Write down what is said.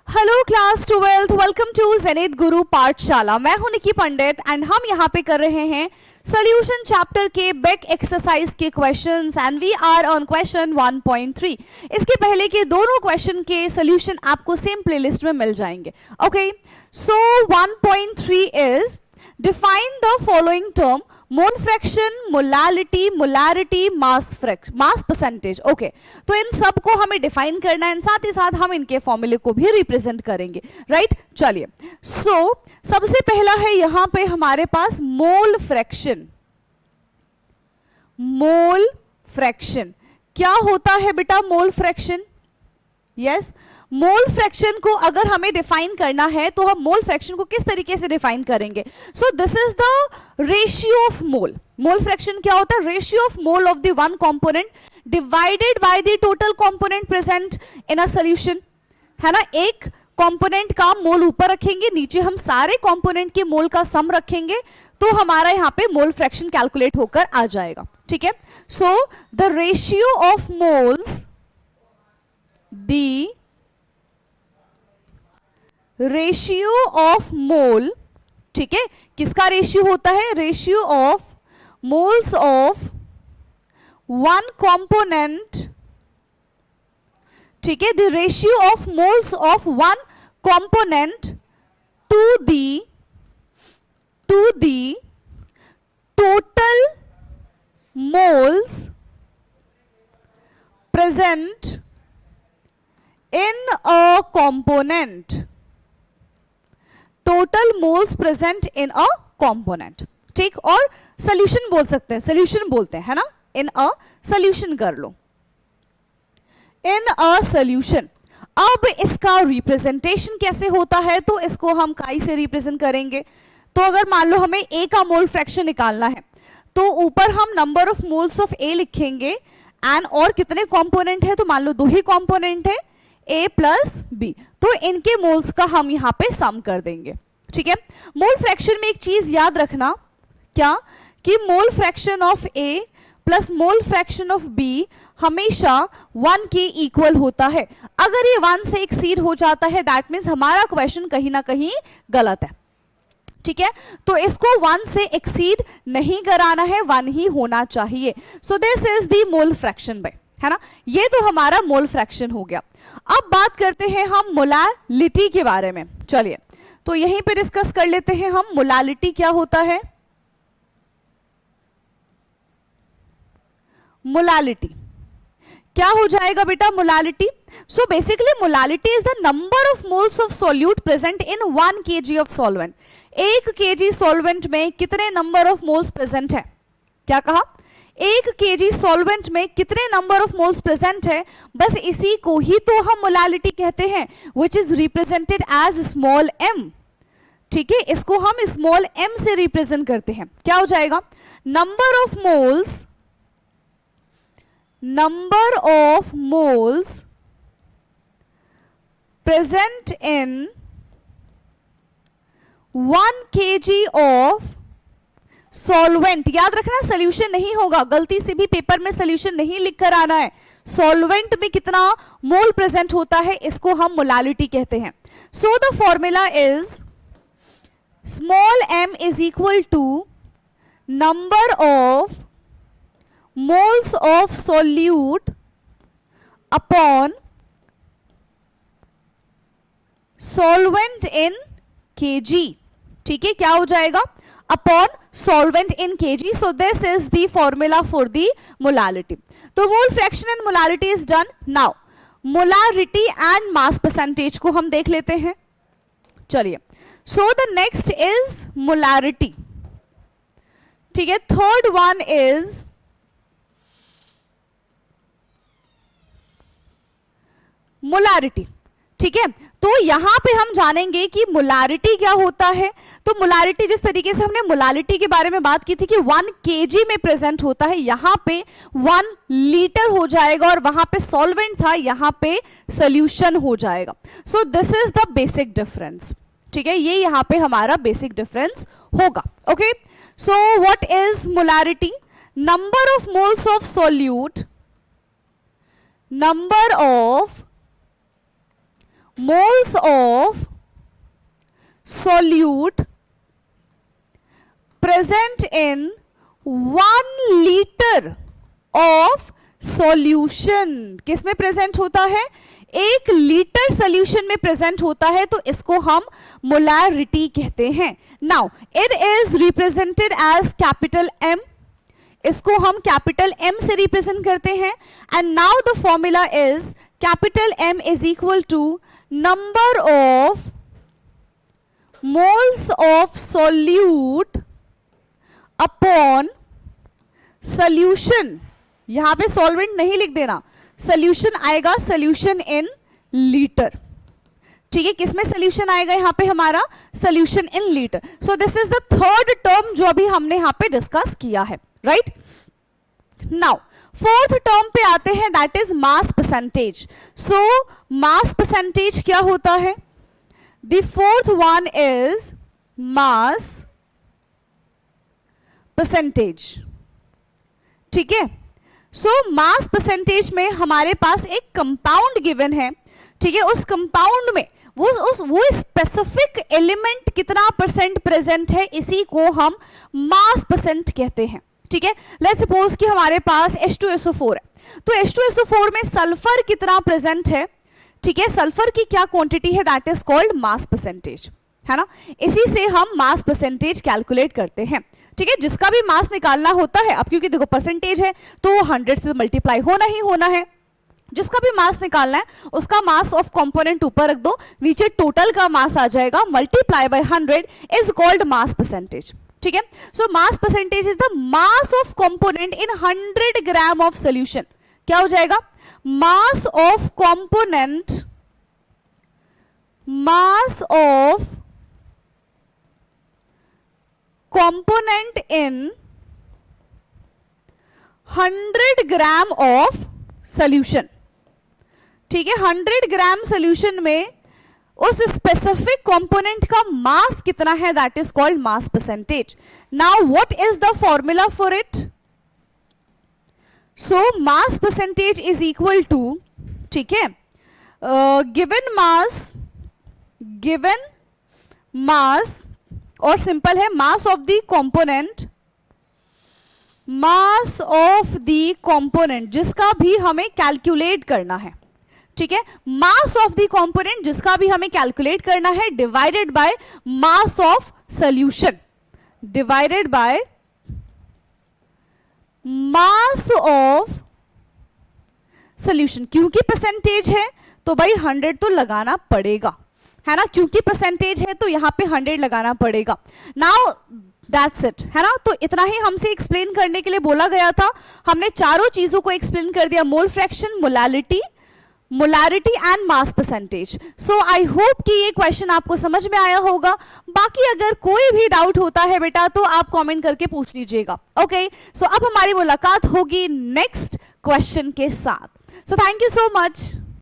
Hello class 12th, welcome to Zenith Guru Pathshala. मैं हूं निकी पंडित and हम यहाँ पे कर रहे हैं सॉल्यूशन चैप्टर के बेक एक्सरसाइज के questions and we are on question 1.3। इसके पहले के दोनों क्वेश्चन के सॉल्यूशन आपको सेम प्लेलिस्ट में मिल जाएंगे। Okay, so 1.3 is define the following term mole fraction, molality, molarity, mass percentage. Okay, तो इन सब को हमें डिफाइन करना है, साथ ही साथ हम इनके फॉर्मूले को भी रिप्रेजेंट करेंगे, राइट। चलिए, सो सबसे पहला है यहां पे हमारे पास मोल फ्रैक्शन। मोल फ्रैक्शन क्या होता है बेटा? Mole fraction, yes, mole fraction को अगर हमें डिफाइन करना है तो हम मोल फ्रैक्शन को किस तरीके से डिफाइन करेंगे? So this is the ratio of mole. Mole fraction क्या होता है? Ratio of mole of the one component divided by the total component present in a solution, है ना। एक कंपोनेंट का मोल ऊपर रखेंगे, नीचे हम सारे कंपोनेंट के मोल का सम रखेंगे, तो हमारा यहां पे मोल फ्रैक्शन कैलकुलेट होकर आ जाएगा, ठीक है। So the ratio of moles, the ratio of mole, ठीक है, किसका रेशियो होता है? Ratio of moles of one component, ठीक है, the ratio of moles of one component to the total moles present in a component, total moles present in a component, ठीक। और solution बोल सकते हैं, सॉल्यूशन बोलते हैं, है ना। इन अ सॉल्यूशन कर लो, इन अ सॉल्यूशन। अब इसका रिप्रेजेंटेशन कैसे होता है? तो इसको हम काई से रिप्रेजेंट करेंगे। तो अगर मान लो हमें ए का मोल फ्रैक्शन निकालना है, तो ऊपर हम नंबर ऑफ मोल्स ऑफ ए लिखेंगे एंड और कितने कंपोनेंट है? तो मान लो 2 ही कंपोनेंट है, ए प्लस बी, तो इनके मोल्स का हम यहां पे सम कर देंगे, ठीक है। मोल फ्रैक्शन में एक चीज याद रखना, क्या? कि mole fraction of A plus mole fraction of B हमेशा 1 के इक्वल होता है। अगर ये 1 से एक्सीड हो जाता है, दैट मीन्स हमारा क्वेश्चन कहीं ना कहीं गलत है, ठीक है। तो इसको 1 से एक्सीड नहीं कराना है, 1 ही होना चाहिए। So this is the mole fraction by, है ना। ये तो हमारा मोल फ्रैक्शन हो गया। अब बात करते हैं हम मोलालिटी के बारे में। चलिए, तो यहीं पे डिस्कस कर लेते हैं हम मोलालिटी क्या होता है। मोलालिटी क्या हो जाएगा बेटा? Molality, so basically molality is the number of moles of solute present in 1 kg of solvent. 1 kg solvent में कितने नंबर ऑफ मोल्स प्रेजेंट है? क्या कहा? 1 kg सॉल्वेंट में कितने नंबर ऑफ मोल्स प्रेजेंट है? बस इसी को ही तो हम मोलालिटी कहते हैं, which is represented as small m, ठीक है। इसको हम स्मॉल m से रिप्रेजेंट करते हैं। क्या हो जाएगा? Number of moles present in 1 kg of solvent. याद रखना, सॉल्यूशन नहीं होगा, गलती से भी पेपर में सॉल्यूशन नहीं लिख कर आना है। सॉल्वेंट में कितना मोल प्रेजेंट होता है, इसको हम मोलालिटी कहते हैं। So the formula is small m is equal to number of moles of solute upon solvent in kg, ठीक है। क्या हो जाएगा? Upon solvent in kg. So this is the formula for the molality. तो mole fraction and molality is done. Now molarity and mass percentage को हम देख लेते हैं। चलिए, so the next is molarity, ठीक है। Third one is molarity, ठीक है। तो यहां पे हम जानेंगे कि मोलारिटी क्या होता है। तो मोलारिटी, जिस तरीके से हमने मोलालिटी के बारे में बात की थी कि 1 kg में प्रेजेंट होता है, यहां पे 1 लीटर हो जाएगा और वहां पे सॉल्वेंट था, यहां पे सॉल्यूशन हो जाएगा। So this is the basic difference, ठीक है। ये यहां पे हमारा बेसिक डिफरेंस होगा। Okay, so what is molarity? Number of moles of solute, number of moles of solute present in 1 liter of solution. किस में प्रेजेंट होता है? 1 लीटर सोल्यूशन में प्रेजेंट होता है, तो इसको हम मोलैरिटी कहते हैं. Now it is represented as capital M. इसको हम कैपिटल M से रिप्रेजेंट करते हैं. And now the formula is capital M is equal to number of moles of solute upon solution. यहां पे सॉल्वेंट नहीं लिख देना, सोल्यूशन आएगा सोल्यूशन इन लीटर. ठीक है, किसमें सोल्यूशन आएगा? यहां पे हमारा solution in litre. So this is the third term जो अभी हमने यहां पे डिस्कस किया है. राइट, नाउ फोर्थ टर्म पे आते हैं, that is mass percentage. So mass percentage क्या होता है? The fourth one is mass percentage. ठीक है, सो मास परसेंटेज में हमारे पास एक कंपाउंड गिवन है. ठीक है, उस कंपाउंड में वो स्पेसिफिक एलिमेंट कितना परसेंट प्रेजेंट है, इसी को हम मास परसेंट कहते हैं. ठीक है, लेट्स सपोज कि हमारे पास H2SO4 है, तो H2SO4 में सल्फर कितना प्रेजेंट है. ठीक है, सल्फर की क्या क्वांटिटी है, that is called mass percentage, है ना. इसी से हम मास परसेंटेज कैलकुलेट करते हैं. ठीक है, जिसका भी मास निकालना होता है, अब क्योंकि देखो परसेंटेज है तो 100 से मल्टीप्लाई होना ही होना है. जिसका भी मास निकालना है उसका मास ऑफ कंपोनेंट ऊपर रख दो, नीचे टोटल का मास आ जाएगा, multiply by 100 is called mass percentage. ठीक है, so mass percentage is the mass of component in 100 gram of solution. क्या हो जाएगा? Mass of component, mass of component in 100 gram of solution. ठीक है, 100 ग्राम सॉल्यूशन में उस स्पेसिफिक कंपोनेंट का मास कितना है, that is called mass percentage. Now what is the formula for it? So mass percentage is equal to, ठीक है, given mass और सिंपल है मास ऑफ द कंपोनेंट जिसका भी हमें कैलकुलेट करना है. ठीक है, मास ऑफ द कंपोनेंट जिसका भी हमें कैलकुलेट करना है divided by mass of solution, divided by mass of solution. क्योंकि परसेंटेज है तो भाई 100 तो लगाना पड़ेगा, है ना. क्योंकि परसेंटेज है तो यहां पे 100 लगाना पड़ेगा. नाउ दैट्स इट, है ना. तो इतना ही हमसे एक्सप्लेन करने के लिए बोला गया था. हमने चारों चीजों को एक्सप्लेन कर दिया, mole fraction, molarity and mass percentage. So I hope कि ये क्वेश्चन आपको समझ में आया होगा. बाकी अगर कोई भी डाउट होता है बेटा तो आप कमेंट करके पूछ लीजिएगा. ओके, सो अब हमारी मुलाकात होगी नेक्स्ट क्वेश्चन के साथ. So thank you so much.